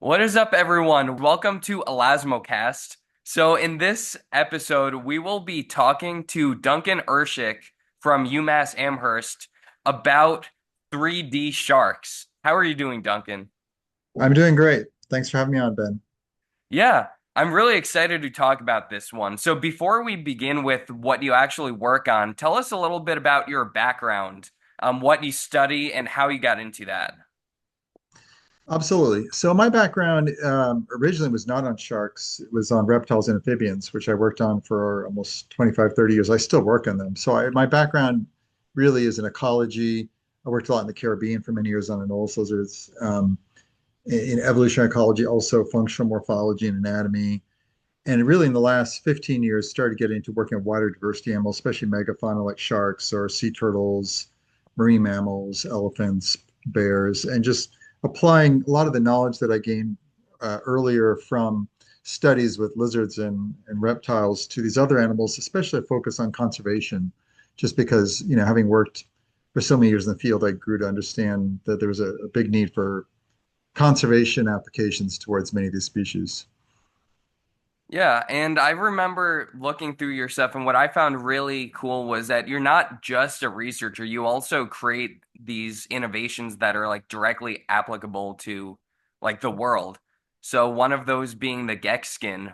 What is up, everyone? Welcome to Elasmocast. So, in this episode, we will be talking to Duncan Irschick from UMASS Amherst about 3D sharks. How are you doing, Duncan? I'm doing great. Thanks for having me on, Ben. Yeah, I'm really excited to talk about this one. So, before we begin with what you actually work on, tell us a little bit about your background, what you study, and how you got into that. Absolutely. So my background originally was not on sharks. It was on reptiles and amphibians, which I worked on for almost 25, 30 years. I still work on them. My background really is in ecology. I worked a lot in the Caribbean for many years on anoles lizards. In evolutionary ecology, also functional morphology and anatomy. And really in the last 15 years, started getting into working with wider diversity animals, especially megafauna like sharks or sea turtles, marine mammals, elephants, bears, and just applying a lot of the knowledge that I gained earlier from studies with lizards and reptiles to these other animals, especially a focus on conservation, just because, having worked for so many years in the field, I grew to understand that there was a big need for conservation applications towards many of these species. Yeah, and I remember looking through your stuff, and what I found really cool was that you're not just a researcher, you also create these innovations that are like directly applicable to like the world. So one of those being the Gex skin.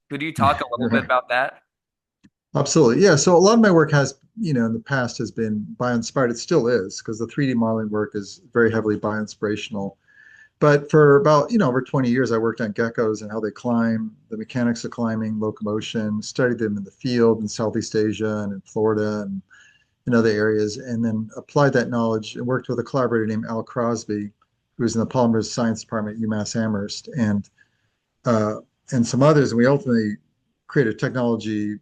Could you talk a little bit Right. about that? Absolutely. Yeah. So a lot of my work has, in the past has been bio-inspired. It still is because the 3D modeling work is very heavily bio-inspirational. But for about, over 20 years, I worked on geckos and how they climb, the mechanics of climbing, locomotion, studied them in the field in Southeast Asia and in Florida and in other areas, and then applied that knowledge and worked with a collaborator named Al Crosby, who was in the Polymers Science Department at UMass Amherst, uh, and some others. And we ultimately created technology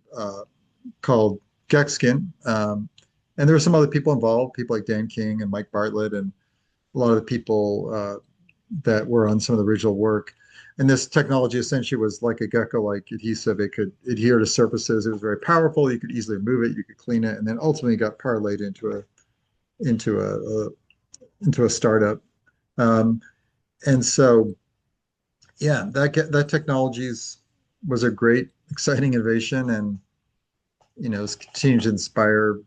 called Gexkin. And there were some other people involved, people like Dan King and Mike Bartlett, and a lot of the people that were on some of the original work. And this technology essentially was like a gecko-like adhesive. It could adhere to surfaces. It was very powerful. You could easily remove it. You could clean it, and then ultimately got parlayed into a into a startup. Um, and so, yeah, that technologies was a great, exciting innovation, and it's continued to inspire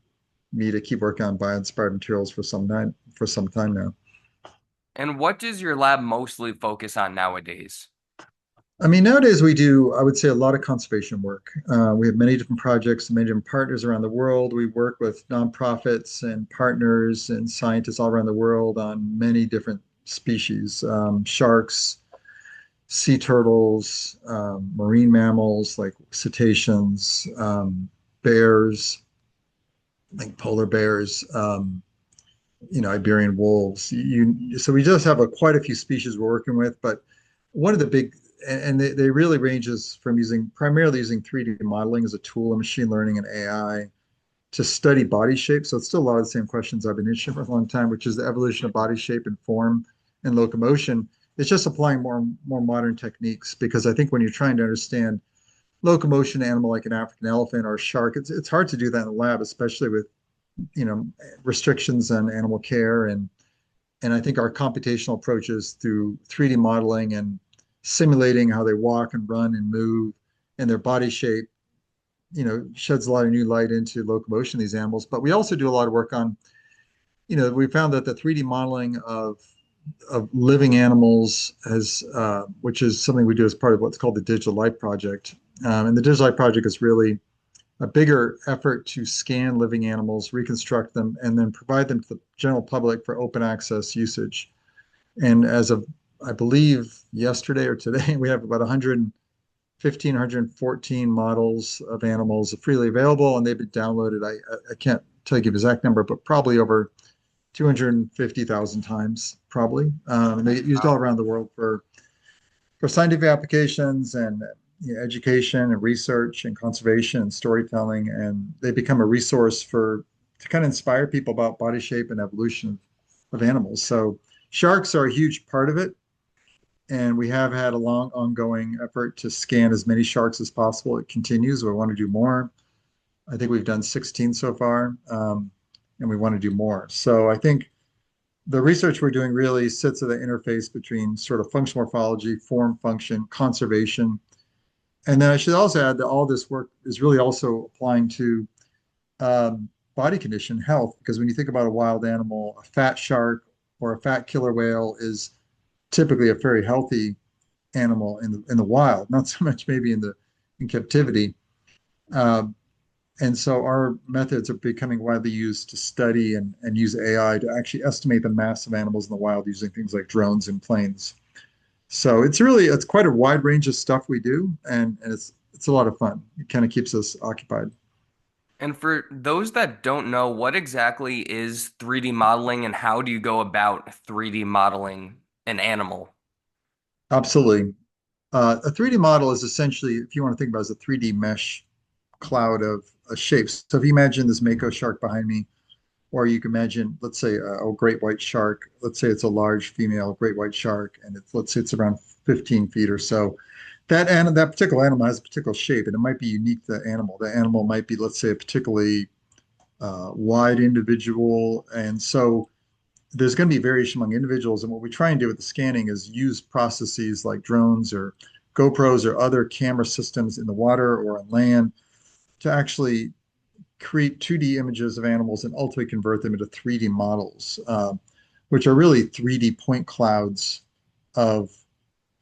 me to keep working on bio-inspired materials for some time now. And what does your lab mostly focus on nowadays? I mean, nowadays we do, I would say, a lot of conservation work. We have many different projects, many different partners around the world. We work with nonprofits and partners and scientists all around the world on many different species, sharks, sea turtles, marine mammals like cetaceans, bears, like polar bears. Iberian wolves. So we just have quite a few species we're working with, but one of the big, and they really ranges from primarily using 3D modeling as a tool and machine learning and AI to study body shape. So it's still a lot of the same questions I've been interested in for a long time, which is the evolution of body shape and form and locomotion. It's just applying more modern techniques because I think when you're trying to understand locomotion animal like an African elephant or a shark, it's hard to do that in the lab, especially with you know restrictions on animal care and I think our computational approaches through 3D modeling and simulating how they walk and run and move and their body shape, sheds a lot of new light into locomotion of these animals. But we also do a lot of work on, we found that the 3D modeling of living animals has, which is something we do as part of what's called the Digital Life Project. And the Digital Life Project is really a bigger effort to scan living animals, reconstruct them, and then provide them to the general public for open access usage. And as of, I believe, yesterday or today, we have about 115, 114 models of animals freely available, and they've been downloaded. I can't tell you the exact number, but probably over 250,000 times, probably. And they get used all Wow. around the world for scientific applications and education and research and conservation and storytelling, and they become a resource for to kind of inspire people about body shape and evolution of animals. So sharks are a huge part of it, and we have had a long ongoing effort to scan as many sharks as possible. It continues. We want to do more. I think we've done 16 so far, and we want to do more. So I think the research we're doing really sits at the interface between sort of functional morphology, form, function, conservation. And then I should also add that all this work is really also applying to um, body condition health, because when you think about a wild animal, a fat shark or a fat killer whale is typically a very healthy animal in the wild, not so much maybe in captivity. Um, and so our methods are becoming widely used to study and use AI to actually estimate the mass of animals in the wild using things like drones and planes. So it's quite a wide range of stuff we do, and it's a lot of fun. It kind of keeps us occupied. And for those that don't know, what exactly is 3D modeling and how do you go about 3D modeling an animal? Absolutely. A 3D model is essentially, if you want to think about it, as a 3D mesh cloud of shapes. So if you imagine this mako shark behind me, or you can imagine, let's say, a great white shark. Let's say it's a large female great white shark, and let's say it's around 15 feet or so. That particular animal has a particular shape, and it might be unique to the animal. The animal might be, let's say, a particularly wide individual, and so there's going to be variation among individuals. And what we try and do with the scanning is use processes like drones or GoPros or other camera systems in the water or on land to actually create 2D images of animals and ultimately convert them into 3D models, which are really 3D point clouds of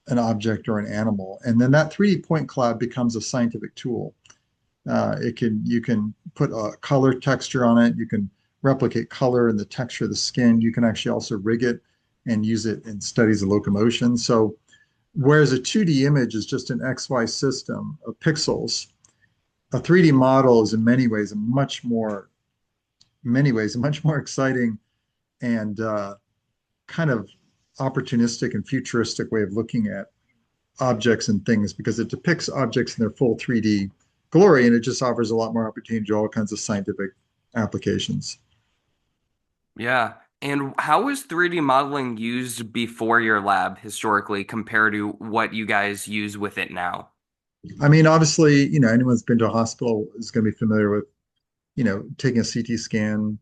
an object or an animal. And then that 3D point cloud becomes a scientific tool. You can put a color texture on it. You can replicate color and the texture of the skin. You can actually also rig it and use it in studies of locomotion. So whereas a 2D image is just an XY system of pixels, a 3D model is in many ways a much more exciting and kind of opportunistic and futuristic way of looking at objects and things, because it depicts objects in their full 3D glory, and it just offers a lot more opportunity to all kinds of scientific applications. Yeah. And how was 3D modeling used before your lab historically compared to what you guys use with it now? I mean, obviously, anyone that's been to a hospital is going to be familiar with, taking a CT scan,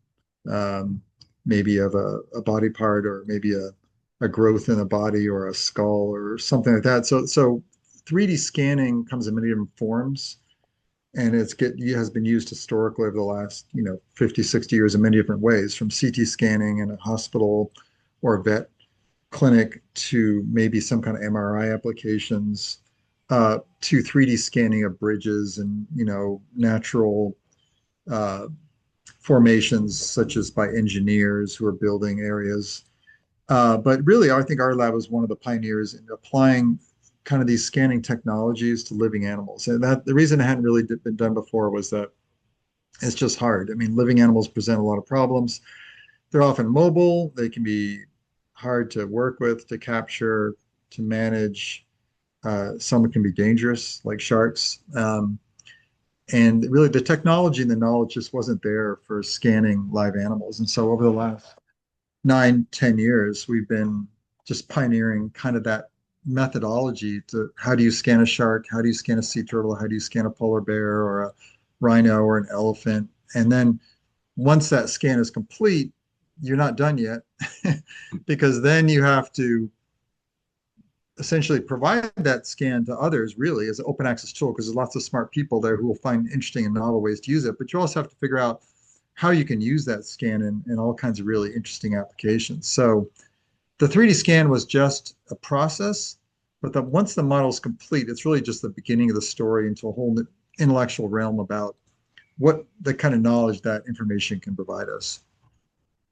um, maybe of a body part, or maybe a growth in a body or a skull or something like that. So 3D scanning comes in many different forms, and it has been used historically over the last 50, 60 years in many different ways, from CT scanning in a hospital or a vet clinic to maybe some kind of MRI applications, to 3D scanning of bridges and natural uh, formations, such as by engineers who are building areas. But really, I think our lab was one of the pioneers in applying kind of these scanning technologies to living animals. And that the reason it hadn't really been done before was that it's just hard. I mean, living animals present a lot of problems. They're often mobile. They can be hard to work with, to capture, to manage. Some can be dangerous, like sharks. And really, the technology and the knowledge just wasn't there for scanning live animals. And so, over the last 9, 10 years, we've been just pioneering kind of that methodology to how do you scan a shark? How do you scan a sea turtle? How do you scan a polar bear or a rhino or an elephant? And then once that scan is complete, you're not done yet because then you have to essentially provide that scan to others really as an open access tool, because there's lots of smart people there who will find interesting and novel ways to use it. But you also have to figure out how you can use that scan in all kinds of really interesting applications. So the 3D scan was just a process, but once the model is complete, it's really just the beginning of the story into a whole intellectual realm about what the kind of knowledge that information can provide us.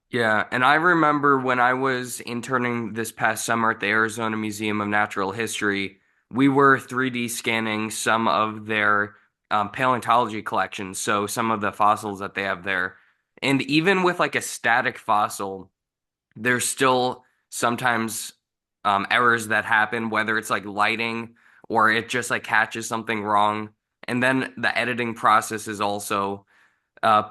Yeah, and I remember when I was interning this past summer at the Arizona Museum of Natural History, we were 3D scanning some of their paleontology collections, so some of the fossils that they have there. And even with like a static fossil, there's still sometimes errors that happen, whether it's like lighting or it just like catches something wrong. And then the editing process is also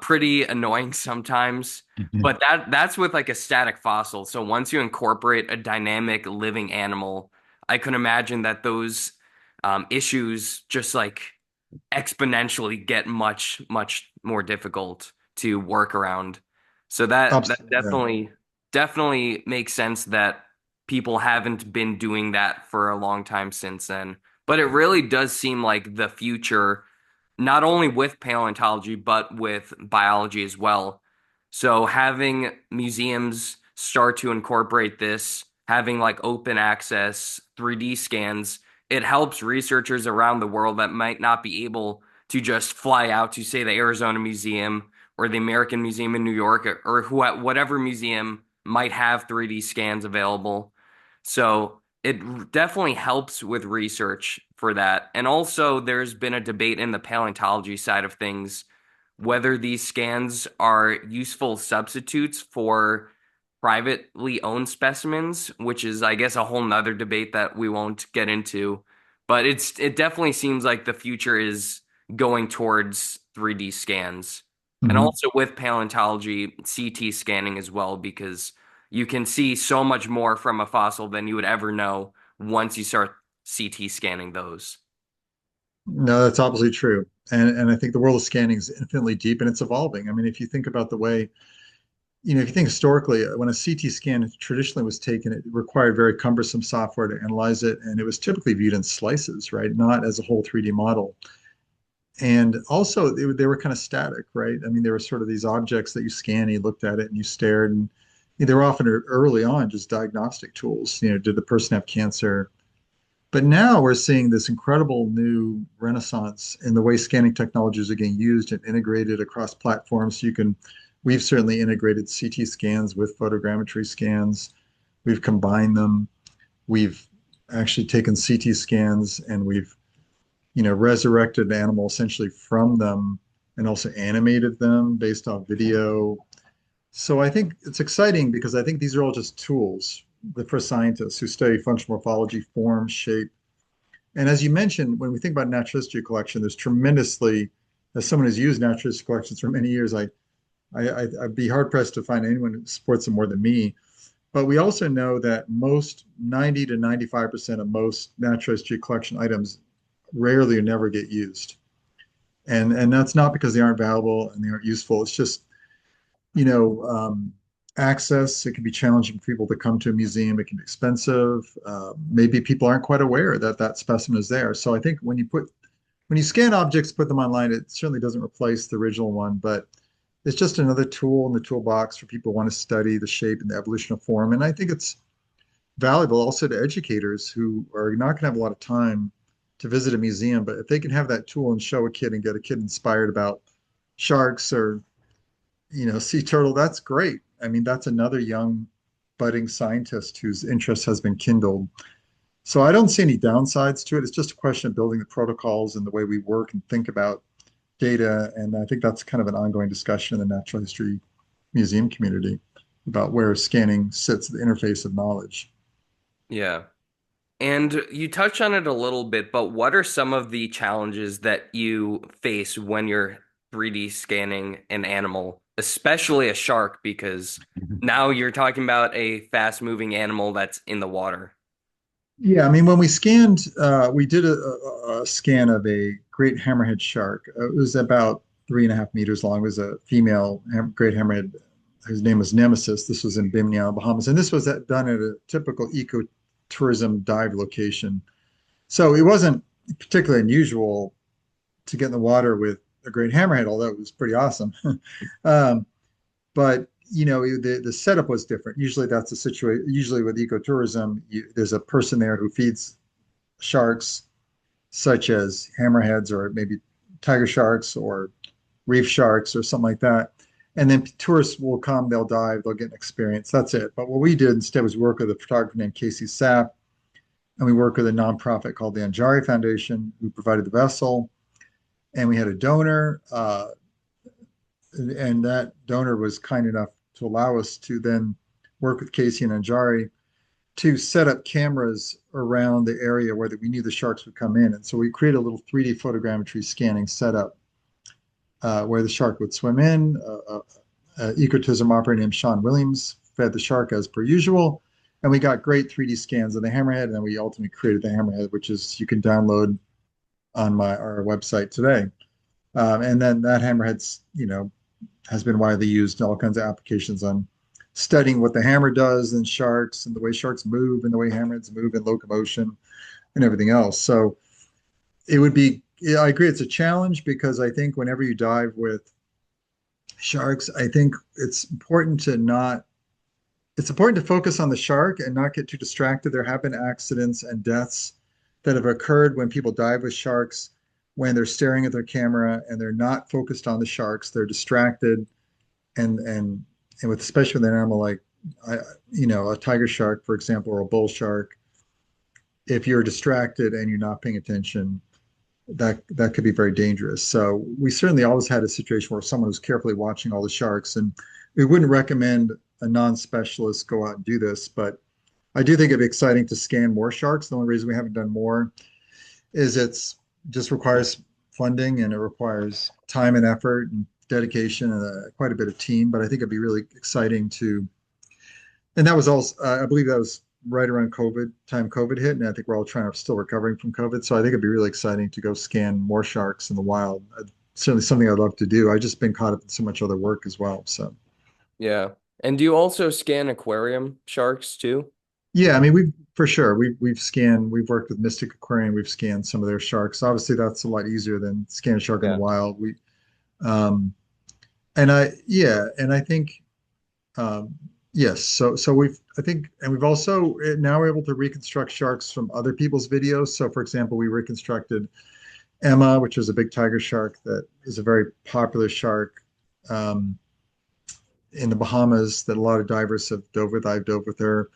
pretty annoying sometimes. Mhm. But that's with like a static fossil. So once you incorporate a dynamic living animal, I can imagine that those issues just like exponentially get much more difficult to work around. So that Absolutely. Yeah. definitely. definitely makes sense that people haven't been doing that for a long time since then. But it really does seem like the future, not only with paleontology, but with biology as well. So having museums start to incorporate this, having like open access 3D scans, it helps researchers around the world that might not be able to just fly out to, say, the Arizona Museum or the American Museum in New York or whatever museum might have 3D scans available. So it definitely helps with research for that. And also, there's been a debate in the paleontology side of things whether these scans are useful substitutes for privately owned specimens, which is, I guess, a whole nother debate that we won't get into. But it definitely seems like the future is going towards 3D scans. And Mhm. also with paleontology, CT scanning as well, because you can see so much more from a fossil than you would ever know once you start CT scanning those. No, that's obviously true. And I think the world of scanning is infinitely deep and it's evolving. I mean, if you think about the way, if you think historically, when a CT scan traditionally was taken, it required very cumbersome software to analyze it, and it was typically viewed in slices, right? Not as a whole 3D model. And also, they were kind of static, right? I mean, there were sort of these objects that you scan, and you looked at it, and you stared, and they were often early on just diagnostic tools. Did the person have cancer? But now we're seeing this incredible new renaissance in the way scanning technologies are getting used and integrated across platforms. We've certainly integrated CT scans with photogrammetry scans. We've combined them. We've actually taken CT scans and we've, resurrected an animal essentially from them and also animated them based off video. So I think it's exciting because I think these are all just tools for scientists who study functional morphology, form, shape, and as you mentioned, when we think about natural history collection, there's tremendously, as someone who's used natural history collections for many years, I'd be hard pressed to find anyone who supports them more than me. But we also know that most 90 to 95% of most natural history collection items rarely or never get used. And that's not because they aren't valuable and they aren't useful. It's just you know, access. It can be challenging for people to come to a museum. It can be expensive. Maybe people aren't quite aware that that specimen is there. So I think when you scan objects, put them online, it certainly doesn't replace the original one, but it's just another tool in the toolbox for people who want to study the shape and the evolution of form. And I think it's valuable also to educators who are not going to have a lot of time to visit a museum, but if they can have that tool and show a kid and get a kid inspired about sharks or sea turtle, that's great. I mean, that's another young budding scientist whose interest has been kindled. So I don't see any downsides to it. It's just a question of building the protocols and the way we work and think about data. And I think that's kind of an ongoing discussion in the natural history museum community about where scanning sits at the interface of knowledge. Yeah. And you touch on it a little bit, but what are some of the challenges that you face when you're 3D scanning an animal, especially a shark, because now you're talking about a fast-moving animal that's in the water. Yeah, I mean, when we scanned, we did a scan of a great hammerhead shark. It was about 3.5 meters long. It was a female great hammerhead. His name was Nemesis. This was in Bimini Island, Bahamas, and this was done at a typical ecotourism dive location. So it wasn't particularly unusual to get in the water with a great hammerhead, although it was pretty awesome. um, but the setup was different. Usually that's the situation. Usually with ecotourism, there's a person there who feeds sharks, such as hammerheads or maybe tiger sharks or reef sharks or something like that. And then tourists will come, they'll dive, they'll get an experience. That's it. But what we did instead was work with a photographer named Casey Sapp, and we worked with a nonprofit called the Anjari Foundation, who provided the vessel. And we had a donor, and that donor was kind enough to allow us to then work with Casey and Anjari to set up cameras around the area where we knew the sharks would come in. And so we created a little 3D photogrammetry scanning setup where the shark would swim in. Ecotourism operator named Sean Williams fed the shark as per usual. And we got great 3D scans of the hammerhead. And then we ultimately created the hammerhead, which is you can download on our website today. And then that hammerhead's, has been widely used in all kinds of applications on studying what the hammer does in sharks and the way sharks move and the way hammerheads move in locomotion and everything else. So it would be, yeah, I agree, it's a challenge because I think whenever you dive with sharks, I think it's important to focus on the shark and not get too distracted. There have been accidents and deaths that have occurred when people dive with sharks when they're staring at their camera and they're not focused on the sharks. They're distracted and with especially with an animal like I, a tiger shark, for example, or a bull shark. If you're distracted and you're not paying attention, that could be very dangerous. So we certainly always had a situation where someone was carefully watching all the sharks, and we wouldn't recommend a non-specialist go out and do this, but I do think it'd be exciting to scan more sharks. The only reason we haven't done more is it's just requires funding and it requires time and effort and dedication and quite a bit of team. But I think it'd be really exciting to, and that was also, I believe that was right around COVID hit, and I think we're all trying to still recovering from COVID. So I think it'd be really exciting to go scan more sharks in the wild. Certainly something I'd love to do. I've just been caught up in so much other work as well. So Yeah. And do you also scan aquarium sharks too? yeah, I mean we've for sure we've worked with Mystic Aquarium. We've scanned some of their sharks. Obviously, that's a lot easier than scanning a shark in the Yeah. wild. We um, and I yeah, and I think Um, yes, so we've also now we're able to reconstruct sharks from other people's videos. So, for example, we reconstructed Emma, which is a big tiger shark that is a very popular shark um, in the Bahamas that a lot of divers have dove with. I've dove with her,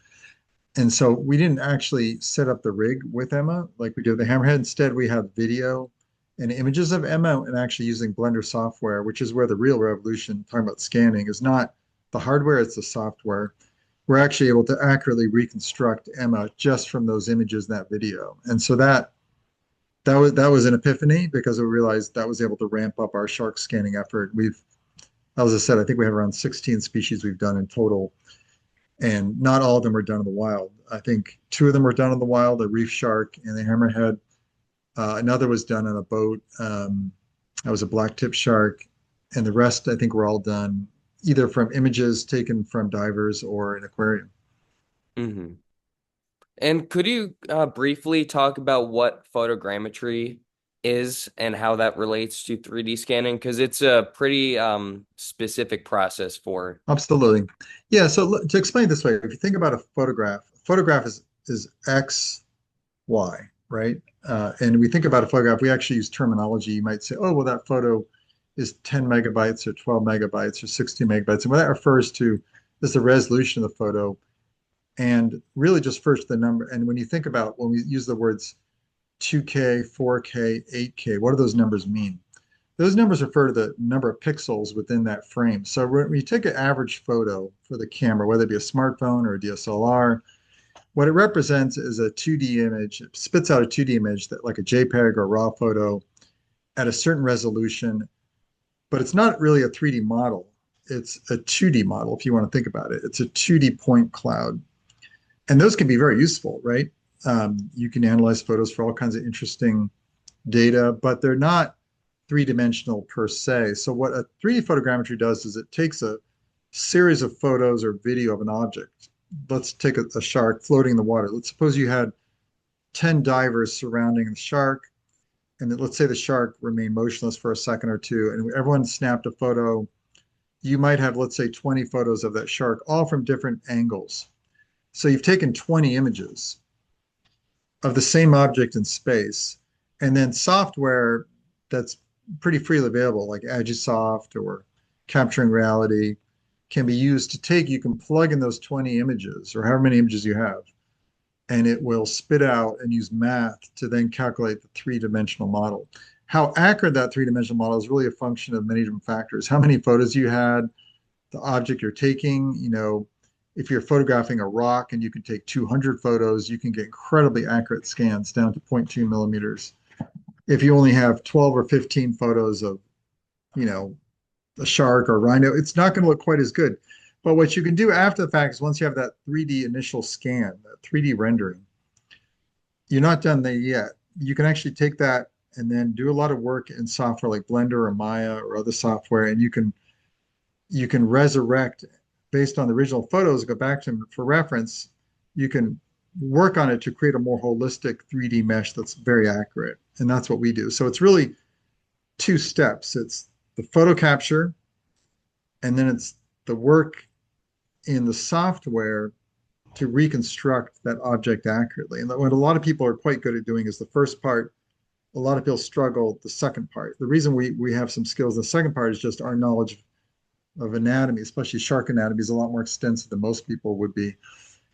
and so we didn't actually set up the rig with Emma like we did with the Hammerhead. Instead, we have video and images of Emma and actually using Blender software, which is where the real revolution, talking about scanning, is not the hardware, it's the software. We're actually able to accurately reconstruct Emma just from those images in that video. And so that was an epiphany because we realized that was able to ramp up our shark scanning effort. As I said, I think we have around 16 species we've done in total, and not all of them are done in the wild. I think two of them were done in the wild, the reef shark and the hammerhead. Another was done on a boat. That was a black tip shark, and the rest I think were all done either from images taken from divers or an aquarium. Hmm. And could you briefly talk about what photogrammetry is and how that relates to 3D scanning? Because it's a pretty specific process for. Absolutely. Yeah, so to explain it this way, if you think about a photograph is X, Y, right? And we think about a photograph, we actually use terminology. You might say, oh, well, that photo is 10 megabytes or 12 megabytes or 60 megabytes. And what that refers to is the resolution of the photo and really just first the number. And when you think about when we use the words 2K, 4K, 8K, what do those numbers mean? Those numbers refer to the number of pixels within that frame. So when you take an average photo for the camera, whether it be a smartphone or a DSLR, what it represents is a 2D image. It spits out a 2D image that like a JPEG or a RAW photo at a certain resolution, but it's not really a 3D model. It's a 2D model if you want to think about it. It's a 2D point cloud. And those can be very useful, right? You can analyze photos for all kinds of interesting data, but they're not three-dimensional per se. So what a 3D photogrammetry does is it takes a series of photos or video of an object. Let's take a shark floating in the water. Let's suppose you had 10 divers surrounding the shark, and then let's say the shark remained motionless for a second or two, and everyone snapped a photo. You might have, let's say, 20 photos of that shark, all from different angles. So you've taken 20 images of the same object in space, and then software that's pretty freely available, like Agisoft or Capturing Reality, can be used to take, you can plug in those 20 images or however many images you have, and it will spit out and use math to then calculate the three-dimensional model. How accurate that three-dimensional model is really a function of many different factors. How many photos you had, the object you're taking, if you're photographing a rock and you can take 200 photos, you can get incredibly accurate scans down to 0.2 millimeters. If you only have 12 or 15 photos of, you know, a shark or a rhino, it's not going to look quite as good. But what you can do after the fact is once you have that 3D initial scan, that 3D rendering, you're not done there yet. You can actually take that and then do a lot of work in software like Blender or Maya or other software, and you can resurrect based on the original photos, go back to them for reference, you can work on it to create a more holistic 3D mesh that's very accurate. And that's what we do. So it's really two steps. It's the photo capture, and then it's the work in the software to reconstruct that object accurately. And what a lot of people are quite good at doing is the first part. A lot of people struggle the second part. The reason we have some skills, the second part is just our knowledge of anatomy, especially shark anatomy, is a lot more extensive than most people would be,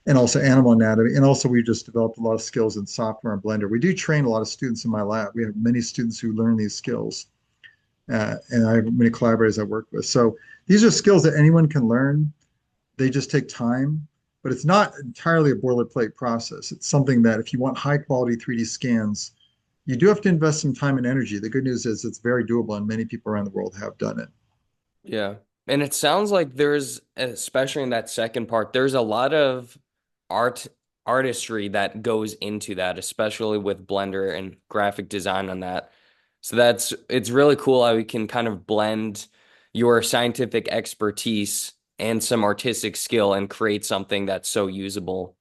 and also animal anatomy. And also, we just developed a lot of skills in software and Blender. We do train a lot of students in my lab. We have many students who learn these skills, and I have many collaborators I work with. So these are skills that anyone can learn. They just take time, but it's not entirely a boilerplate process. It's something that if you want high quality 3D scans, you do have to invest some time and energy. The good news is it's very doable, and many people around the world have done it. Yeah. And it sounds like there's, especially in that second part, there's a lot of art artistry that goes into that, especially with Blender and graphic design on that. So it's really cool how we can kind of blend your scientific expertise and some artistic skill and create something that's so usable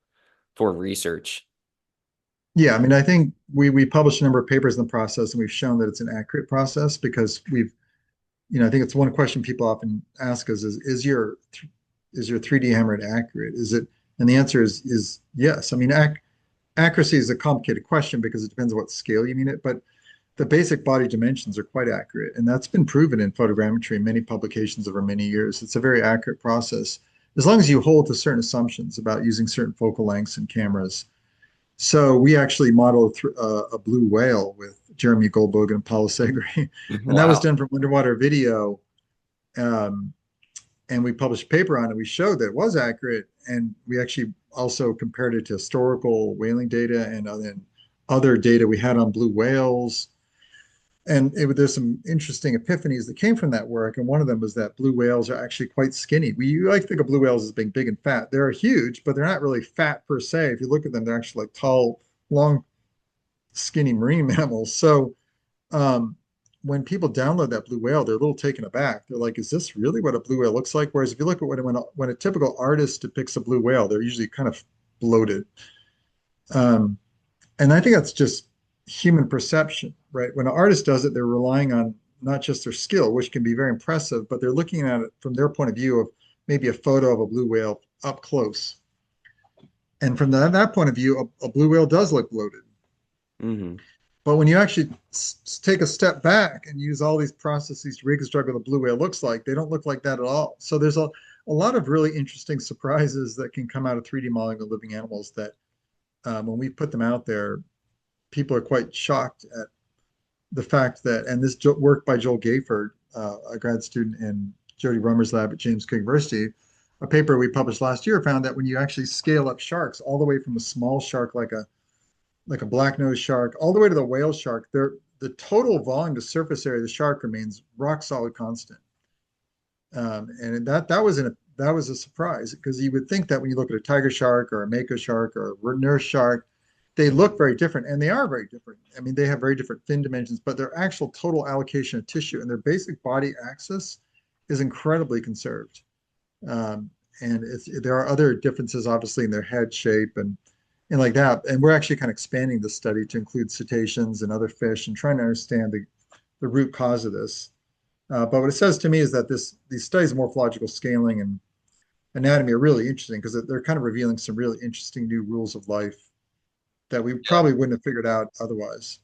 for research. Yeah, I mean, I think we published a number of papers in the process, and we've shown that it's an accurate process because I think it's one question people often ask us is your 3D hammered accurate? Is it? And the answer is yes. I mean, accuracy is a complicated question because it depends on what scale you mean it, but the basic body dimensions are quite accurate, and that's been proven in photogrammetry in many publications over many years. It's a very accurate process as long as you hold to certain assumptions about using certain focal lengths and cameras. So we actually modeled a blue whale with Jeremy Goldberg and Paulo Segre, and that was Wow. done from underwater video. Um, and we published a paper on it. We showed that it was accurate, and we actually also compared it to historical whaling data and other data we had on blue whales. And there's some interesting epiphanies that came from that work. And one of them was that blue whales are actually quite skinny. We like to think of blue whales as being big and fat. They're huge, but they're not really fat per se. If you look at them, they're actually like tall, long, skinny marine mammals. So um, when people download that blue whale, they're a little taken aback. They're like, "Is this really what a blue whale looks like?" Whereas if you look at when a typical artist depicts a blue whale, they're usually kind of bloated. Um, and I think that's just human perception, right? When an artist does it, they're relying on not just their skill, which can be very impressive, but they're looking at it from their point of view of maybe a photo of a blue whale up close. And from that point of view, a blue whale does look bloated. Hmm. But when you actually take a step back and use all these processes to reconstruct what a blue whale looks like, they don't look like that at all. So there's a lot of really interesting surprises that can come out of 3D modeling of living animals that when we put them out there, people are quite shocked at the fact that, and this work by Joel Gayford, a grad student in Jody Rummer's lab at James Cook University, a paper we published last year found that when you actually scale up sharks all the way from a small shark like a black-nosed shark all the way to the whale shark, the total volume to surface area of the shark remains rock solid constant. And that was a surprise because you would think that when you look at a tiger shark or a mako shark or a nurse shark, they look very different, and they are very different. I mean, they have very different fin dimensions, but their actual total allocation of tissue and their basic body axis is incredibly conserved. Um, and there are other differences, obviously, in their head shape and like that. And we're actually kind of expanding the study to include cetaceans and other fish and trying to understand the root cause of this. But what it says to me is that these studies of morphological scaling and anatomy are really interesting because they're kind of revealing some really interesting new rules of life that we probably wouldn't have figured out otherwise.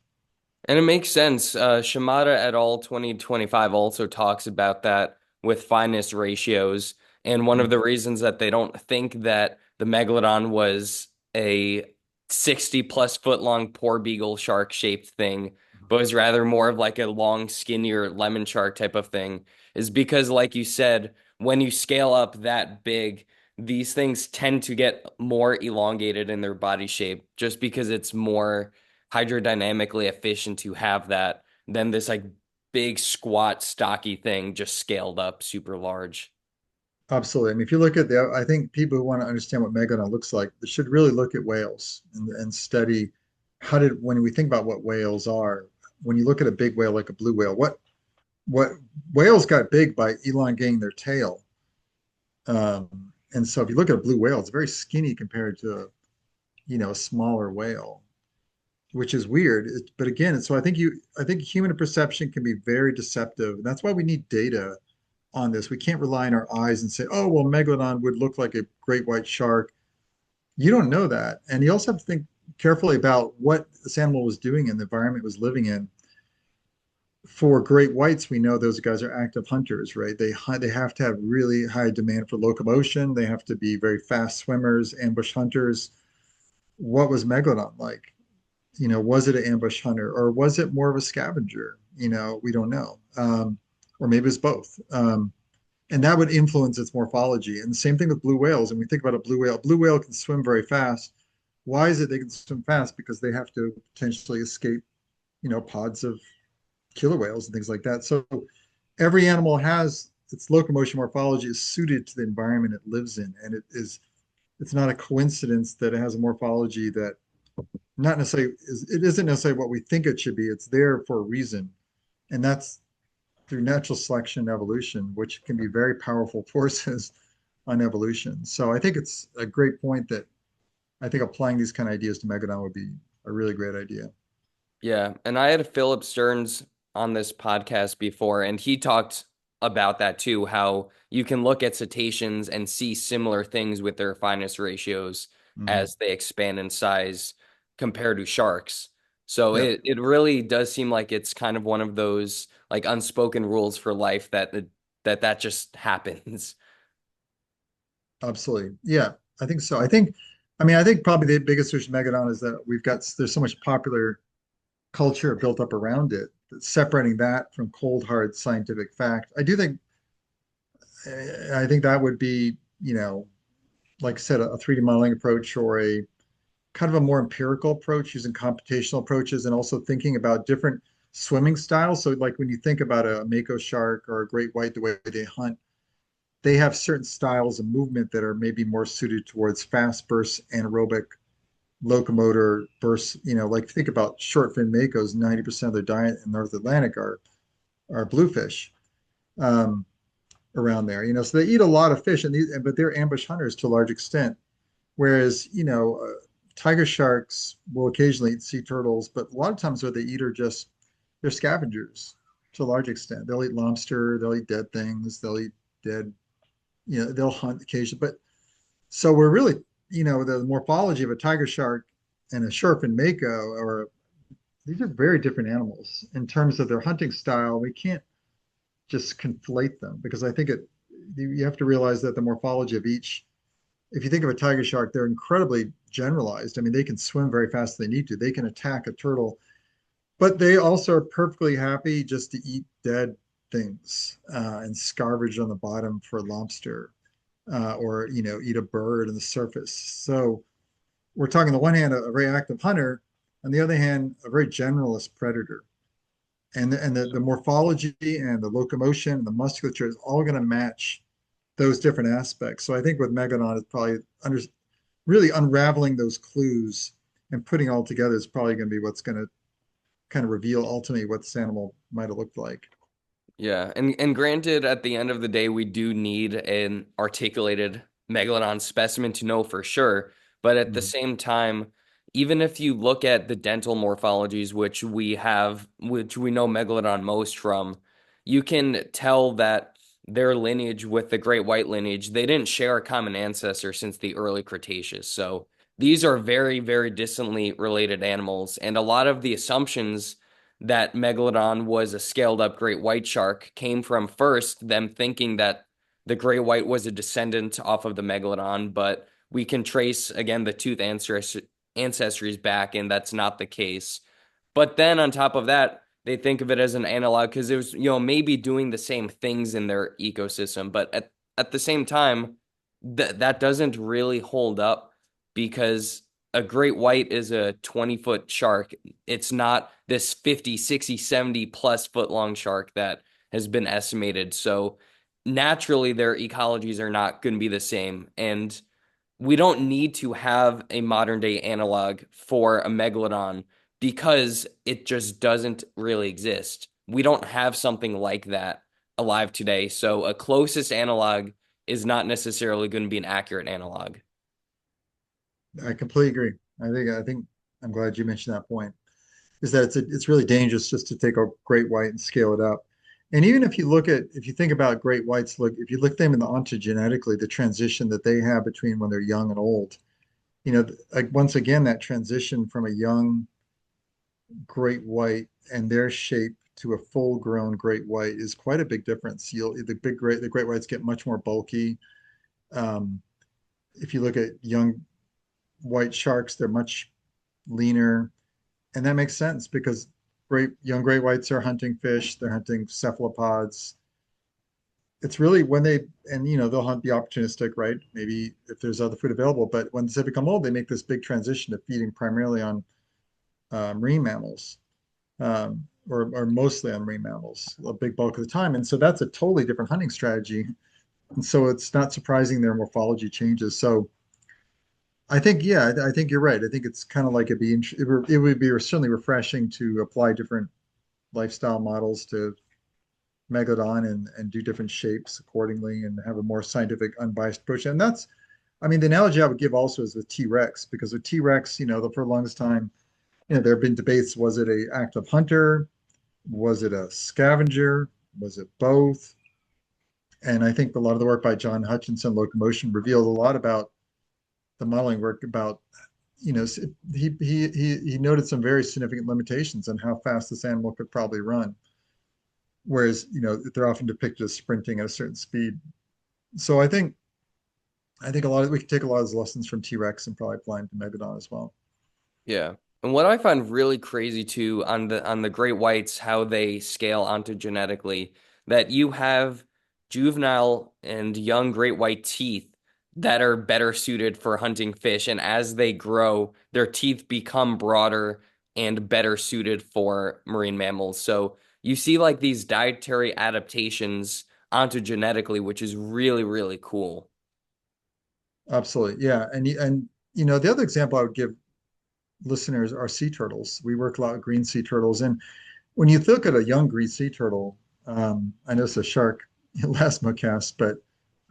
And it makes sense. Shimada et al. 2025 also talks about that with fineness ratios. And one of Mm. the reasons that they don't think that the megalodon was a 60 plus foot long poor beagle shark shaped thing, but was rather more of like a long, skinnier lemon shark type of thing, is because, like you said, when you scale up that big, these things tend to get more elongated in their body shape just because it's more hydrodynamically efficient to have that than this like big squat stocky thing just scaled up super large. Absolutely. I mean, if you look at I think people who want to understand what megalodon looks like, they should really look at whales and study when we think about what whales are, when you look at a big whale like a blue whale, what whales got big by elongating their tail. And so if you look at a blue whale, it's very skinny compared to, a smaller whale, which is weird. But again, so I think human perception can be very deceptive. And that's why we need data on this. We can't rely on our eyes and say, oh, well, megalodon would look like a great white shark. You don't know that. And you also have to think carefully about what this animal was doing in the environment it was living in. For great whites, we know those guys are active hunters, right? They have to have really high demand for locomotion. They have to be very fast swimmers, ambush hunters. What was megalodon like? Was it an ambush hunter or was it more of a scavenger? We don't know. Or maybe it's both. And that would influence its morphology. And the same thing with blue whales. And we think about a blue whale can swim very fast. Why is it they can swim fast? Because they have to potentially escape, pods of killer whales and things like that. So every animal has its locomotion morphology is suited to the environment it lives in. And it's not a coincidence that it has a morphology that not necessarily it isn't necessarily what we think it should be. It's there for a reason. And that's through natural selection and evolution, which can be very powerful forces on evolution. So I think it's a great point that I think applying these kind of ideas to Megadon would be a really great idea. Yeah, and I had Philip Stearns on this podcast before, and he talked about that too, how you can look at cetaceans and see similar things with their fineness ratios Mhm. as they expand in size compared to sharks. So Yep, it really does seem like it's kind of one of those like unspoken rules for life that just happens. absolutely. Yeah, I think so. I think probably the biggest issue with Megadon is that there's so much popular culture built up around it, separating that from cold, hard scientific fact. I think that would be, like I said, a 3D modeling approach or a kind of a more empirical approach using computational approaches and also thinking about different swimming styles. So, like when you think about a mako shark or a great white, the way they hunt, they have certain styles of movement that are maybe more suited towards fast bursts, anaerobic, locomotor bursts. Like think about short fin makos, 90% of their diet in North Atlantic are bluefish. Um, Around there, so they eat a lot of fish, but they're ambush hunters to a large extent. Whereas, tiger sharks will occasionally eat sea turtles, but a lot of times what they eat are just they're scavengers to a large extent. They'll eat lobster, they'll eat dead things, they'll eat dead, they'll hunt occasionally. But so we're really, the morphology of a tiger shark and a shark mako or these are very different animals in terms of their hunting style. We can't just conflate them because I think you have to realize that the morphology of each if you think of a tiger shark, they're incredibly generalized. I mean, they can swim very fast if they need to. They can attack a turtle, but they also are perfectly happy just to eat dead things and scavenge on the bottom for lobster or eat a bird on the surface. So we're talking on the one hand a very active hunter, on the other hand a very generalist predator. And the morphology and the locomotion and the musculature is all going to match those different aspects. So I think with Megalon, it's probably really unraveling those clues and putting all together is probably going to be what's going to kind of reveal ultimately what this animal might have looked like. Yeah, and granted, at the end of the day, we do need an articulated megalodon specimen to know for sure. But at the Mm-hmm. same time, even if you look at the dental morphologies, which we know megalodon most from, you can tell that their lineage with the great white lineage, they didn't share a common ancestor since the early Cretaceous. So these are very, very distantly related animals, and a lot of the assumptions that Megalodon was a scaled up great white shark came from first them thinking that the great white was a descendant off of the Megalodon, but we can trace again the tooth ancestries back, and that's not the case. But then on top of that, they think of it as an analog because it was, maybe doing the same things in their ecosystem, but at the same time, that doesn't really hold up because a great white is a 20-foot shark. It's not this 50, 60, 70 plus foot long shark that has been estimated. So naturally, their ecologies are not going to be the same. And we don't need to have a modern day analog for a megalodon because it just doesn't really exist. We don't have something like that alive today. So a closest analog is not necessarily going to be an accurate analog. I completely agree. I think I'm glad you mentioned that point. Is that it's really dangerous just to take a great white and scale it up. And even if you think about great whites, look if you look them in the ontogenetically, the transition that they have between when they're young and old, like once again that transition from a young great white and their shape to a full grown great white is quite a big difference. The great whites get much more bulky. Um, if you look at young white sharks, they're much leaner. And that makes sense because young great whites are hunting fish, they're hunting cephalopods. It's really when they'll hunt the opportunistic, right? Maybe if there's other food available, but when they become old, they make this big transition to feeding primarily on marine mammals, or mostly on marine mammals, a big bulk of the time. And so that's a totally different hunting strategy. And so it's not surprising their morphology changes. So I think, yeah, I think you're right. I think it's kind of like it would be certainly refreshing to apply different lifestyle models to Megalodon and do different shapes accordingly and have a more scientific, unbiased approach. And I mean, the analogy I would give also is with T-Rex, because with T-Rex, for the longest time, there have been debates. Was it a active hunter? Was it a scavenger? Was it both? And I think a lot of the work by John Hutchinson, Locomotion, revealed a lot about the modeling work about, he noted some very significant limitations on how fast this animal could probably run. Whereas, they're often depicted as sprinting at a certain speed. So I think we can take a lot of those lessons from T-Rex and probably apply them to Megalodon as well. Yeah. And what I find really crazy too on the great whites, how they scale onto genetically, that you have juvenile and young great white teeth that are better suited for hunting fish, and as they grow, their teeth become broader and better suited for marine mammals. So you see like these dietary adaptations onto genetically, which is really, really cool. Absolutely. Yeah. And the other example I would give listeners are sea turtles. We work a lot with green sea turtles. And when you look at a young green sea turtle, I know it's a shark Elasmocast, but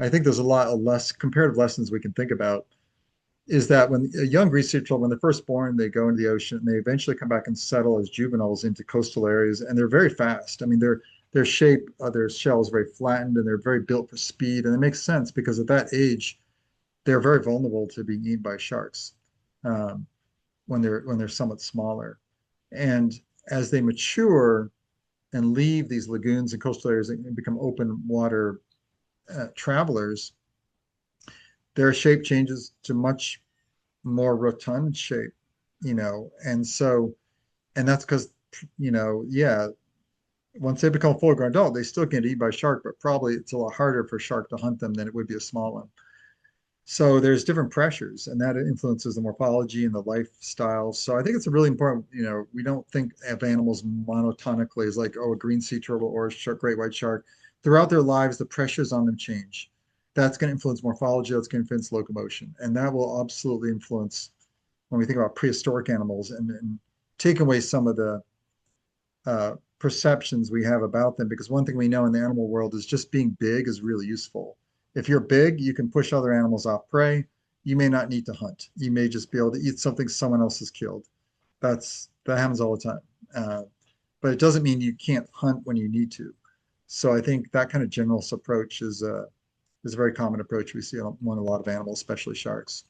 I think there's a lot of less comparative lessons we can think about. Is that when a young green sea turtle, when they're first born, they go into the ocean and they eventually come back and settle as juveniles into coastal areas, and they're very fast. I mean, their shape, their shell is very flattened, and they're very built for speed, and it makes sense because at that age, they're very vulnerable to being eaten by sharks. Um, when they're somewhat smaller. And as they mature and leave these lagoons and coastal areas and become open water travelers, their shape changes to much more rotund shape, and that's because, yeah, once they become full grown adult, they still get eaten by shark, but probably it's a lot harder for a shark to hunt them than it would be a small one. So there's different pressures, and that influences the morphology and the lifestyle. So I think it's a really important, we don't think of animals monotonically as like, oh, a green sea turtle or a great white shark. Throughout their lives, the pressures on them change. That's going to influence morphology, that's going to influence locomotion, and that will absolutely influence when we think about prehistoric animals and take away some of the perceptions we have about them. Because one thing we know in the animal world is just being big is really useful. If you're big, you can push other animals off prey. You may not need to hunt. You may just be able to eat something someone else has killed. That happens all the time. But it doesn't mean you can't hunt when you need to. So I think that kind of generalist approach is a very common approach we see on a lot of animals, especially sharks.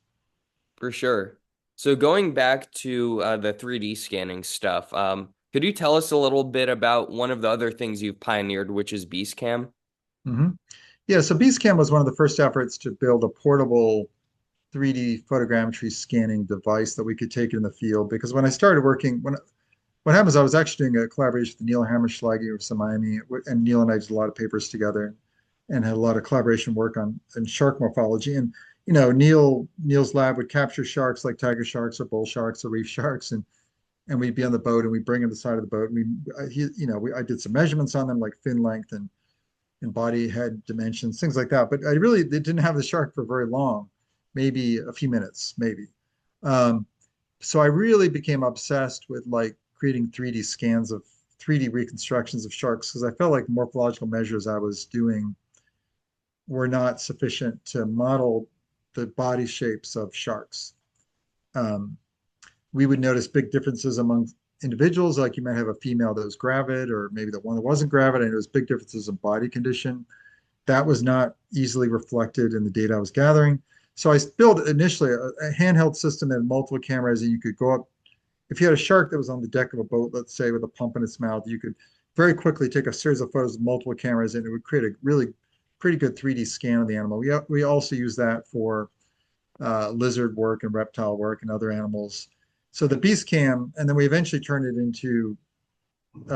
For sure. So going back to the 3D scanning stuff, could you tell us a little bit about one of the other things you've pioneered, which is BeastCam? Hmm. Yeah, so BeastCam was one of the first efforts to build a portable 3D photogrammetry scanning device that we could take in the field. Because when I started working, what happened is I was actually doing a collaboration with Neil Hammerschlag from Miami, and Neil and I did a lot of papers together and had a lot of collaboration work on shark morphology. And Neil's lab would capture sharks like tiger sharks or bull sharks or reef sharks, and we'd be on the boat and we'd bring them to the side of the boat. And I did some measurements on them like fin length and body head dimensions, things like that. But I really didn't have the shark for very long, maybe a few minutes, maybe. Um, so I really became obsessed with like creating 3D scans of 3D reconstructions of sharks because I felt like morphological measures I was doing were not sufficient to model the body shapes of sharks. Um, we would notice big differences among individuals, like you might have a female that was gravid, or maybe the one that wasn't gravid, and it was big differences in body condition. That was not easily reflected in the data I was gathering. So I built initially a handheld system that had multiple cameras, and you could go up. If you had a shark that was on the deck of a boat, let's say with a pump in its mouth, you could very quickly take a series of photos of multiple cameras, and it would create a really pretty good 3D scan of the animal. We also use that for lizard work and reptile work and other animals. So the beast cam, and then we eventually turned it into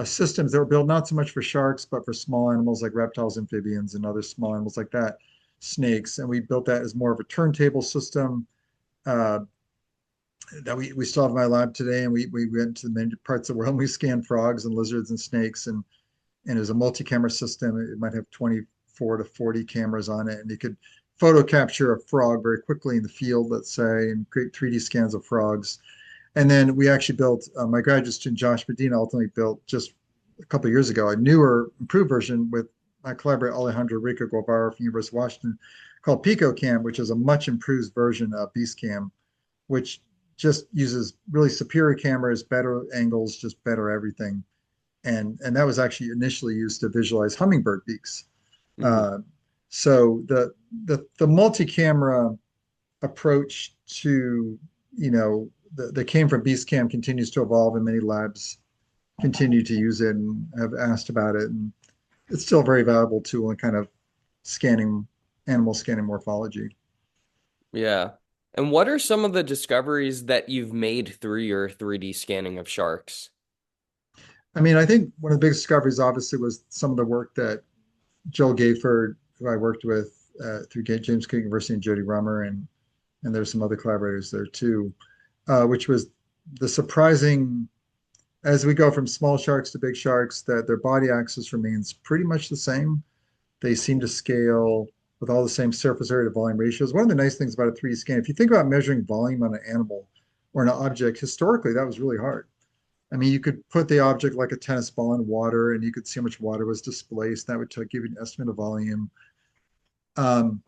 systems that were built not so much for sharks, but for small animals like reptiles, amphibians, and other small animals like that, snakes. And we built that as more of a turntable system uh, that we still have in my lab today. And we went to many parts of the world and we scanned frogs and lizards and snakes. And it was a multi-camera system. It might have 24 to 40 cameras on it. And you could photo capture a frog very quickly in the field, let's say, and create 3D scans of frogs. And then we actually built, my graduate student Josh Medina ultimately built just a couple of years ago a newer, improved version with my collaborator Alejandro Rico Guevara from University of Washington called PicoCam, which is a much improved version of BeastCam, which just uses really superior cameras, better angles, just better everything. And that was actually initially used to visualize hummingbird beaks. Hmm. Uh, so the multi-camera approach to that came from BeastCam continues to evolve, and many labs continue to use it and have asked about it. And it's still a very valuable tool in kind of scanning animal scanning morphology. Yeah. And what are some of the discoveries that you've made through your 3D scanning of sharks? I mean, I think one of the big discoveries obviously was some of the work that Joel Gayford, who I worked with through James Cook University, and Jody Rummer, and there's some other collaborators there too, which was the surprising, as we go from small sharks to big sharks, that their body axis remains pretty much the same. They seem to scale with all the same surface area to volume ratios. One of the nice things about a 3D scan, if you think about measuring volume on an animal or an object, historically that was really hard. I mean, you could put the object like a tennis ball in water and you could see how much water was displaced. That would give you an estimate of volume. Um,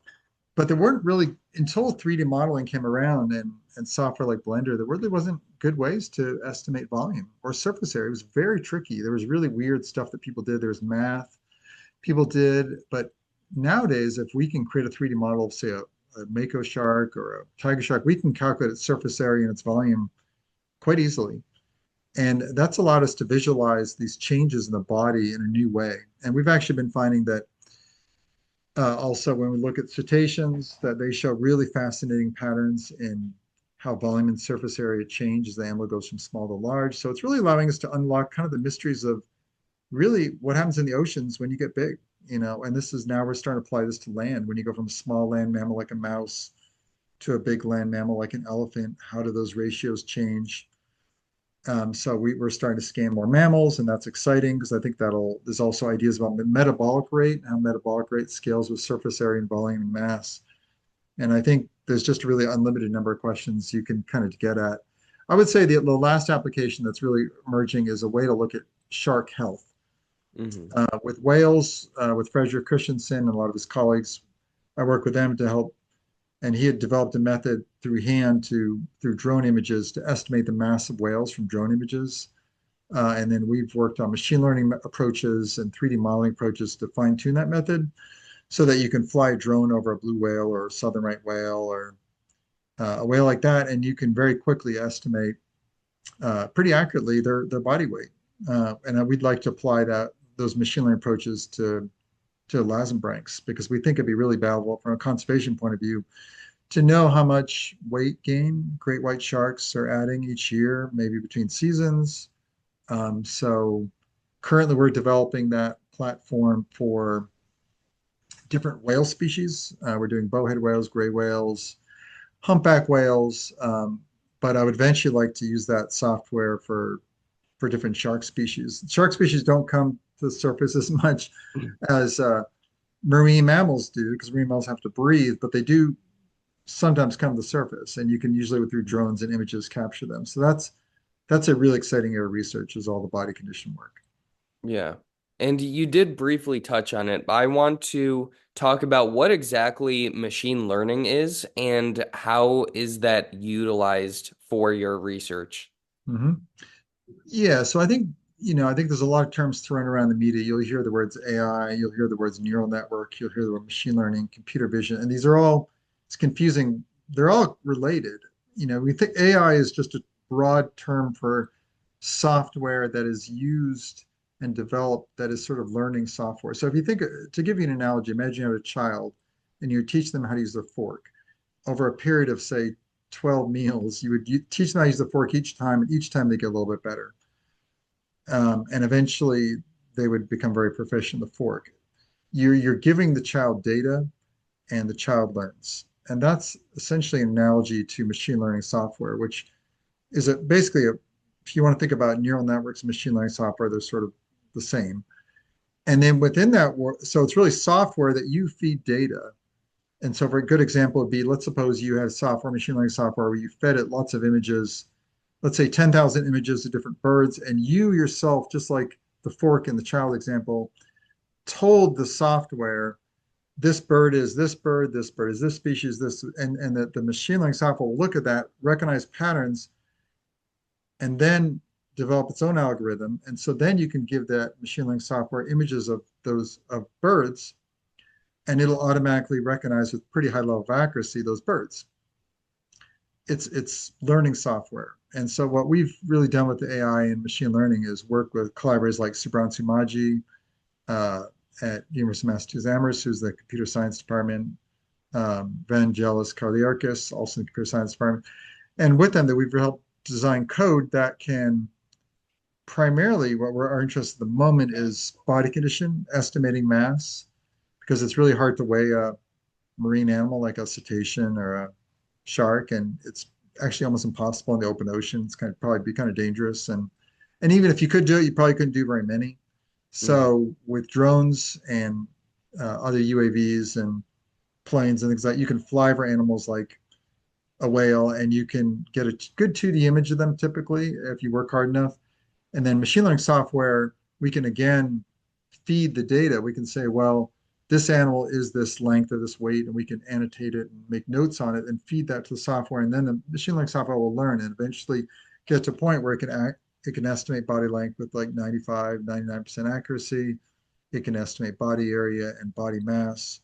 but there weren't really, until 3D modeling came around and software like Blender, there really wasn't good ways to estimate volume or surface area. It was very tricky. There was really weird stuff that people did. There was math people did, but nowadays, if we can create a 3D model of, say, a mako shark or a tiger shark, we can calculate its surface area and its volume quite easily. And that's allowed us to visualize these changes in the body in a new way. And we've actually been finding that also when we look at cetaceans, that they show really fascinating patterns in how volume and surface area change as the animal goes from small to large. So it's really allowing us to unlock kind of the mysteries of really what happens in the oceans when you get big, and this is now we're starting to apply this to land. When you go from a small land mammal like a mouse to a big land mammal like an elephant, how do those ratios change? So we're starting to scan more mammals, and that's exciting because I think there's also ideas about metabolic rate, how metabolic rate scales with surface area and volume and mass. And I think there's just a really unlimited number of questions you can kind of get at. I would say the last application that's really emerging is a way to look at shark health. Hmm. With whales, with Frederick Christensen and a lot of his colleagues, I work with them to help. And he had developed a method through drone images to estimate the mass of whales from drone images. And then we've worked on machine learning approaches and 3D modeling approaches to fine tune that method so that you can fly a drone over a blue whale or a southern right whale or a whale like that, and you can very quickly estimate pretty accurately their body weight. And we'd like to apply those machine learning approaches to elasmobranchs because we think it'd be really valuable from a conservation point of view to know how much weight gain great white sharks are adding each year, maybe between seasons. So currently we're developing that platform for different whale species. We're doing bowhead whales, gray whales, humpback whales, but I would eventually like to use that software for different shark species. Shark species don't come to the surface as much as marine mammals do because marine mammals have to breathe, but they do sometimes come to the surface, and you can usually through drones and images capture them. So that's a really exciting area of research is all the body condition work. Yeah. And you did briefly touch on it, but I want to talk about what exactly machine learning is and how is that utilized for your research. Hmm. Yeah, so I think there's a lot of terms thrown around the media. You'll hear the words AI, you'll hear the words neural network, you'll hear the word machine learning, computer vision, and these are all, it's confusing. They're all related. We think AI is just a broad term for software that is used and developed that is sort of learning software. So if you think, to give you an analogy, imagine you have a child and you teach them how to use their fork. Over a period of, say, 12 meals, you would teach them how to use the fork each time, and each time they get a little bit better. And eventually they would become very proficient in the fork. You're giving the child data and the child learns. And that's essentially an analogy to machine learning software, which is basically if you want to think about neural networks and machine learning software, they're sort of the same. And then within that, so it's really software that you feed data. And so for a good example would be, let's suppose you have software, machine learning software, where you fed it lots of images, let's say 10,000 images of different birds, and you yourself, just like the fork in the child example, told the software, this bird is this bird is this species, this, and that the machine learning software will look at that, recognize patterns, and then develop its own algorithm. And so then you can give that machine learning software images of those of birds, and it'll automatically recognize with pretty high level of accuracy those birds. It's learning software. And so what we've really done with the AI and machine learning is work with collaborators like Subran Sumaji uh, at University of Massachusetts Amherst, who's the computer science department, Vangelis Karliarkis, also in the computer science department. And with them, that we've helped design code that can primarily, what we're our interest at the moment is body condition, estimating mass, because it's really hard to weigh a marine animal like a cetacean or a shark, and it's actually almost impossible in the open ocean. It's kind of probably be kind of dangerous, and even if you could do it, you probably couldn't do very many. Mhm. So with drones and other UAVs and planes and things like that, you can fly over animals like a whale, and you can get a good 2D image of them typically if you work hard enough. And then machine learning software, we can again feed the data. We can say, well, this animal is this length or this weight, and we can annotate it and make notes on it and feed that to the software. And then the machine learning software will learn and eventually get to a point where it can estimate body length with like 95, 99% accuracy. It can estimate body area and body mass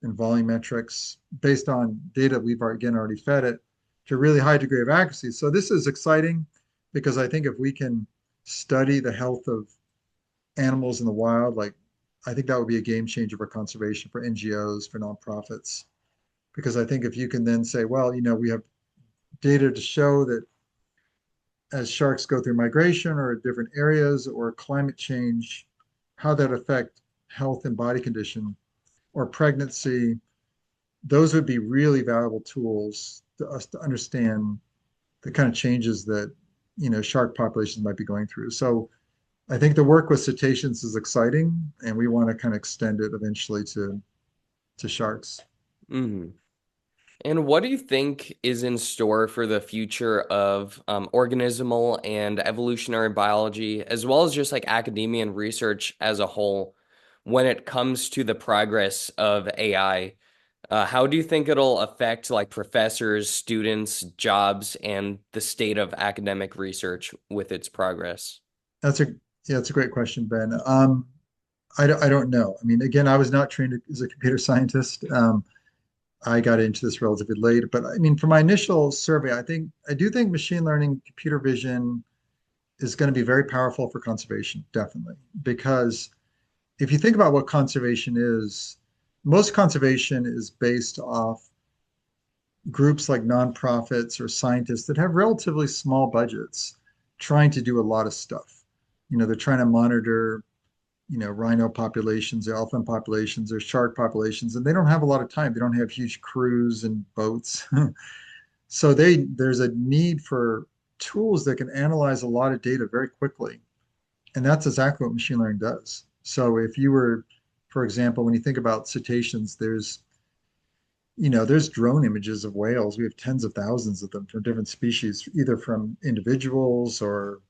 and volumetrics based on data we've again already fed it to a really high degree of accuracy. So this is exciting because I think if we can study the health of animals in the wild, like I think that would be a game changer for conservation, for NGOs, for nonprofits. Because I think if you can then say, well, we have data to show that as sharks go through migration or different areas or climate change, how that affect health and body condition or pregnancy, those would be really valuable tools to us to understand the kind of changes that shark populations might be going through. So I think the work with cetaceans is exciting, and we want to kind of extend it eventually to sharks. Mhm. And what do you think is in store for the future of organismal and evolutionary biology, as well as just like academia and research as a whole, when it comes to the progress of AI? How do you think it'll affect like professors, students, jobs, and the state of academic research with its progress? That's a Yeah, that's a great question, Ben. I don't know. I mean, again, I was not trained as a computer scientist. I got into this relatively late, but I mean, from my initial survey, I do think machine learning, computer vision is going to be very powerful for conservation, definitely. Because if you think about what conservation is, most conservation is based off groups like nonprofits or scientists that have relatively small budgets trying to do a lot of stuff. They're trying to monitor, rhino populations or elephant populations or shark populations, and they don't have a lot of time. They don't have huge crews and boats. So there's a need for tools that can analyze a lot of data very quickly. And that's exactly what machine learning does. So if you were, for example, when you think about cetaceans, there's drone images of whales. We have tens of thousands of them from different species, either from individuals or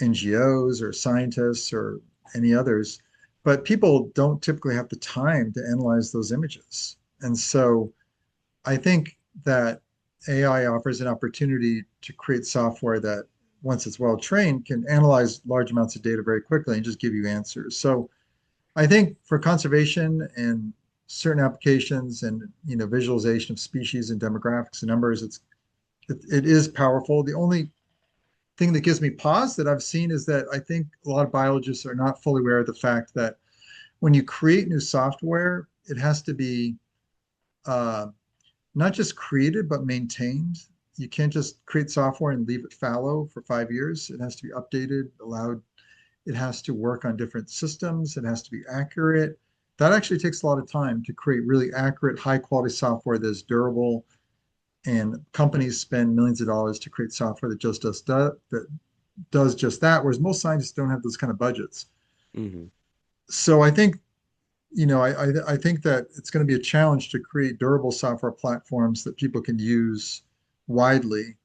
NGOs or scientists or any others. but people don't typically have the time to analyze those images. And so I think that AI offers an opportunity to create software that, once it's well trained, can analyze large amounts of data very quickly and just give you answers. So I think for conservation and certain applications and visualization of species and demographics and numbers, it is powerful. The only thing that gives me pause that I've seen is that I think a lot of biologists are not fully aware of the fact that when you create new software, it has to be uh, not just created but maintained. You can't just create software and leave it fallow for 5 years. It has to be updated, allowed. It has to work on different systems. It has to be accurate. That actually takes a lot of time to create really accurate, high quality software that is durable. And companies spend millions of dollars to create software that just does just that, whereas most scientists don't have those kind of budgets. Hmm. So I think I think that it's going to be a challenge to create durable software platforms that people can use widely,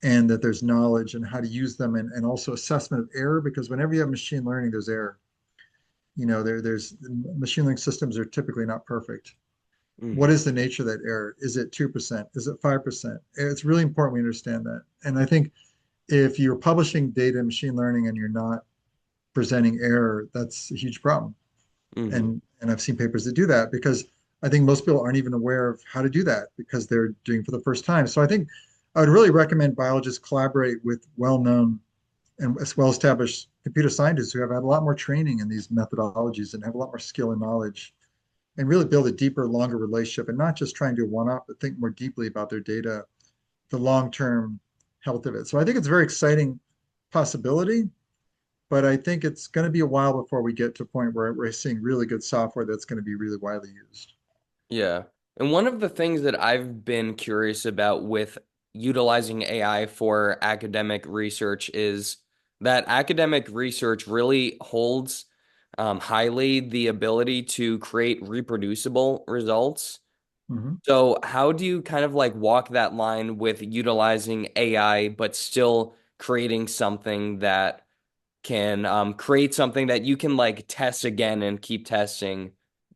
and that there's knowledge and how to use them, and also assessment of error, because whenever you have machine learning, there's error. There's machine learning systems are typically not perfect. What Hmm. is the nature of that error? Is it 2%? Is it 5%? It's really important we understand that. And I think if you're publishing data in machine learning and you're not presenting error, that's a huge problem. Hmm. And I've seen papers that do that because I think most people aren't even aware of how to do that because they're doing it for the first time. So I think I would really recommend biologists collaborate with well-known and well-established computer scientists who have had a lot more training in these methodologies and have a lot more skill and knowledge, and really build a deeper, longer relationship, and not just try and do a one-off, but think more deeply about their data, the long-term health of it. So I think it's a very exciting possibility, but I think it's going to be a while before we get to a point where we're seeing really good software that's going to be really widely used. Yeah. And one of the things that I've been curious about with utilizing AI for academic research is that academic research really holds highly the ability to create reproducible results. Mm-hmm. So, how do you kind of like walk that line with utilizing AI, but still creating something that can create something that you can like test again and keep testing?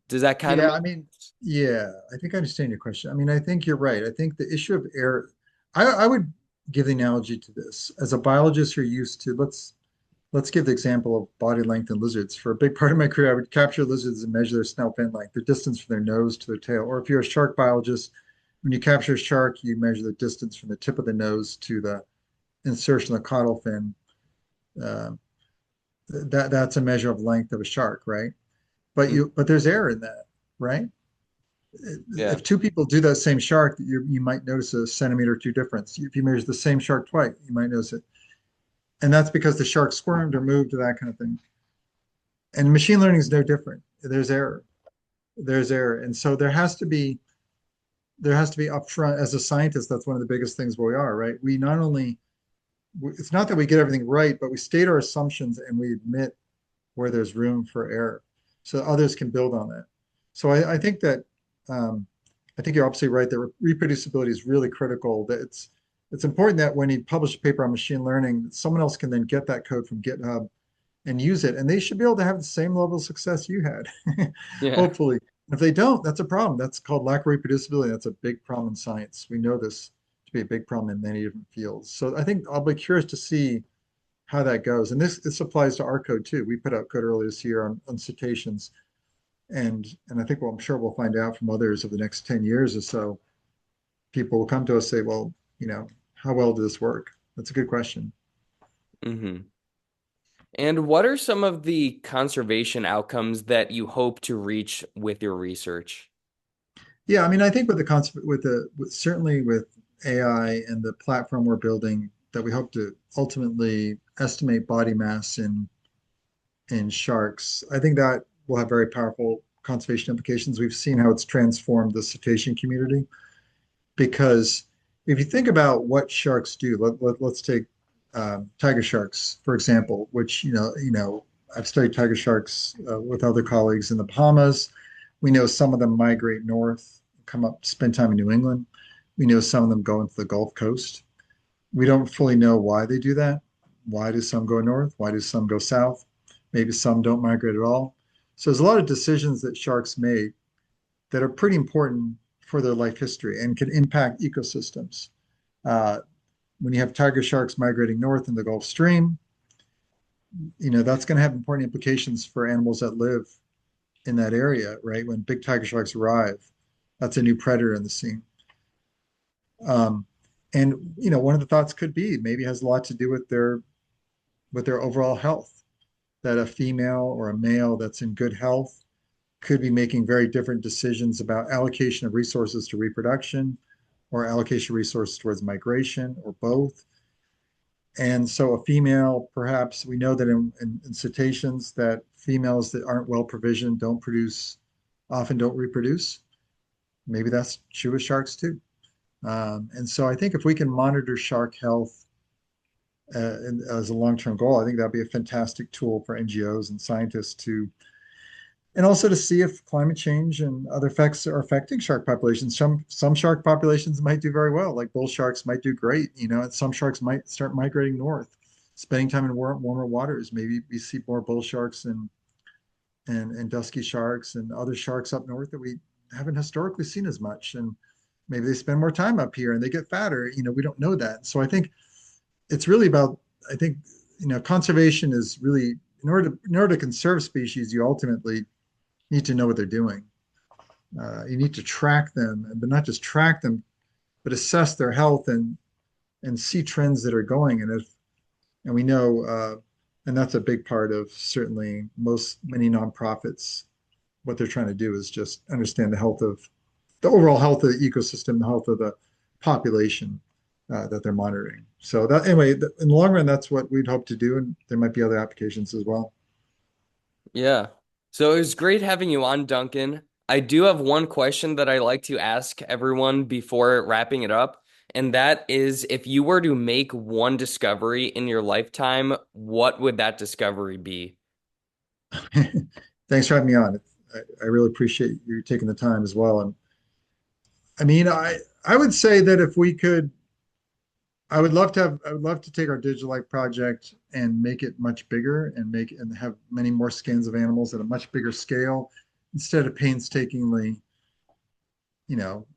Does that kind of Yeah, make I mean, yeah, I think I understand your question. I mean, I think you're right. I think the issue of error, I would give the analogy to this. As a biologist, you're used to, let's give the example of body length in lizards. For a big part of my career, I would capture lizards and measure their snout fin length, their distance from their nose to their tail. Or if you're a shark biologist, when you capture a shark, you measure the distance from the tip of the nose to the insertion of the caudal fin. Uh, that's a measure of length of a shark, right? But there's error in that, right? Yeah. If two people do that same shark, you might notice a centimeter or two difference. If you measure the same shark twice, you might notice it. And that's because the shark squirmed or moved or that kind of thing. And machine learning is no different. There's error. There's error. And so there has to be upfront as a scientist, that's one of the biggest things where we are, right? We not only it's not that we get everything right, but we state our assumptions and we admit where there's room for error so others can build on that. So I think that um, I think you're absolutely right that reproducibility is really critical. That it's important that when you publish a paper on machine learning, someone else can then get that code from GitHub and use it, and they should be able to have the same level of success you had, Yeah. hopefully. If they don't, that's a problem. That's called lack of reproducibility. That's a big problem in science. We know this to be a big problem in many different fields. So I think I'll be curious to see how that goes. And this applies to our code too. We put out code earlier this year on cetaceans, and I think I'm sure we'll find out from others over the next 10 years or so. People will come to us and say, well, how well did this work? That's a good question. Hmm. And what are some of the conservation outcomes that you hope to reach with your research? Yeah, I mean, I think with the concept, certainly with AI and the platform we're building, that we hope to ultimately estimate body mass in sharks. I think that will have very powerful conservation implications. We've seen how it's transformed the cetacean community because if you think about what sharks do, let's take tiger sharks for example, which I've studied tiger sharks with other colleagues in the Bahamas. We know some of them migrate north, come up, spend time in New England. We know some of them go into the Gulf Coast. We don't fully know why they do that. Why do some go north? Why do some go south? Maybe some don't migrate at all. So there's a lot of decisions that sharks make that are pretty important for their life history and can impact ecosystems. Uh, when you have tiger sharks migrating north in the Gulf Stream, that's going to have important implications for animals that live in that area, right? When big tiger sharks arrive, that's a new predator in the scene. Um, and one of the thoughts could be maybe it has a lot to do with their overall health. That a female or a male that's in good health could be making very different decisions about allocation of resources to reproduction or allocation of resources towards migration or both. And so a female, perhaps we know that in cetaceans that females that aren't well provisioned often don't reproduce. Maybe that's true with sharks too. And so I think if we can monitor shark health as a long-term goal, I think that'd be a fantastic tool for NGOs and scientists and also to see if climate change and other effects are affecting shark populations. Some shark populations might do very well, like bull sharks might do great, and some sharks might start migrating north, spending time in warmer waters. Maybe we see more bull sharks and dusky sharks and other sharks up north that we haven't historically seen as much. And maybe they spend more time up here and they get fatter. We don't know that. So I think it's really about, I think, conservation is really in order to conserve species, you ultimately need to know what they're doing. You need to track them, but not just track them, but assess their health and see trends that are going. And we know, and that's a big part of certainly many nonprofits. What they're trying to do is just understand the overall health of the ecosystem, the health of the population that they're monitoring. So that anyway, in the long run, that's what we'd hope to do, and there might be other applications as well. Yeah. So it was great having you on, Duncan. I do have one question that I like to ask everyone before wrapping it up, and that is if you were to make one discovery in your lifetime, what would that discovery be? Thanks for having me on. I really appreciate you taking the time as well. And I mean, I would say that if we could, I would love to take our digital life project and make it much bigger and have many more scans of animals at a much bigger scale instead of painstakingly,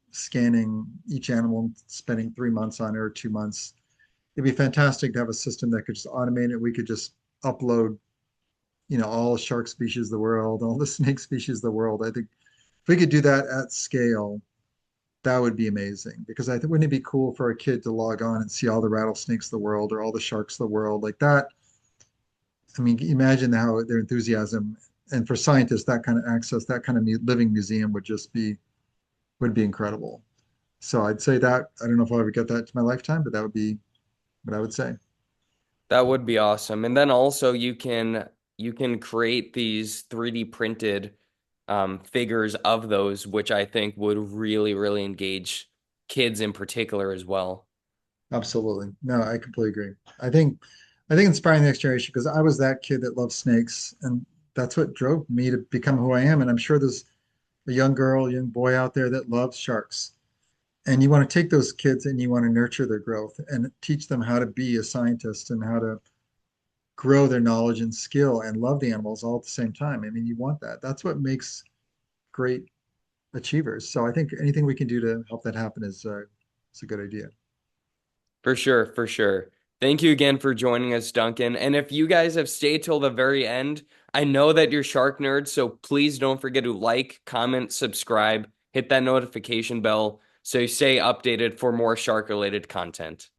scanning each animal and spending 3 months on it or 2 months. It'd be fantastic to have a system that could just automate it. We could just upload, all shark species of the world, all the snake species of the world. I think if we could do that at scale, that would be amazing because I think wouldn't it be cool for a kid to log on and see all the rattlesnakes of the world or all the sharks of the world like that? I mean, imagine how their enthusiasm and for scientists, that kind of access, that kind of living museum would be incredible. So I'd say that I don't know if I'll ever get that to my lifetime, but that would be what I would say. That would be awesome. And then also you can create these 3D printed figures of those, which I think would really, really engage kids in particular as well. Absolutely. No, I completely agree. I think inspiring the next generation because I was that kid that loved snakes and that's what drove me to become who I am. And I'm sure there's a young girl, young boy out there that loves sharks. And you want to take those kids and you want to nurture their growth and teach them how to be a scientist and how to grow their knowledge and skill and love the animals all at the same time. I mean, you want that. That's what makes great achievers. So I think anything we can do to help that happen is a good idea. For sure, for sure. Thank you again for joining us, Duncan. And if you guys have stayed till the very end, I know that you're shark nerds, so please don't forget to like, comment, subscribe, hit that notification bell so you stay updated for more shark related content.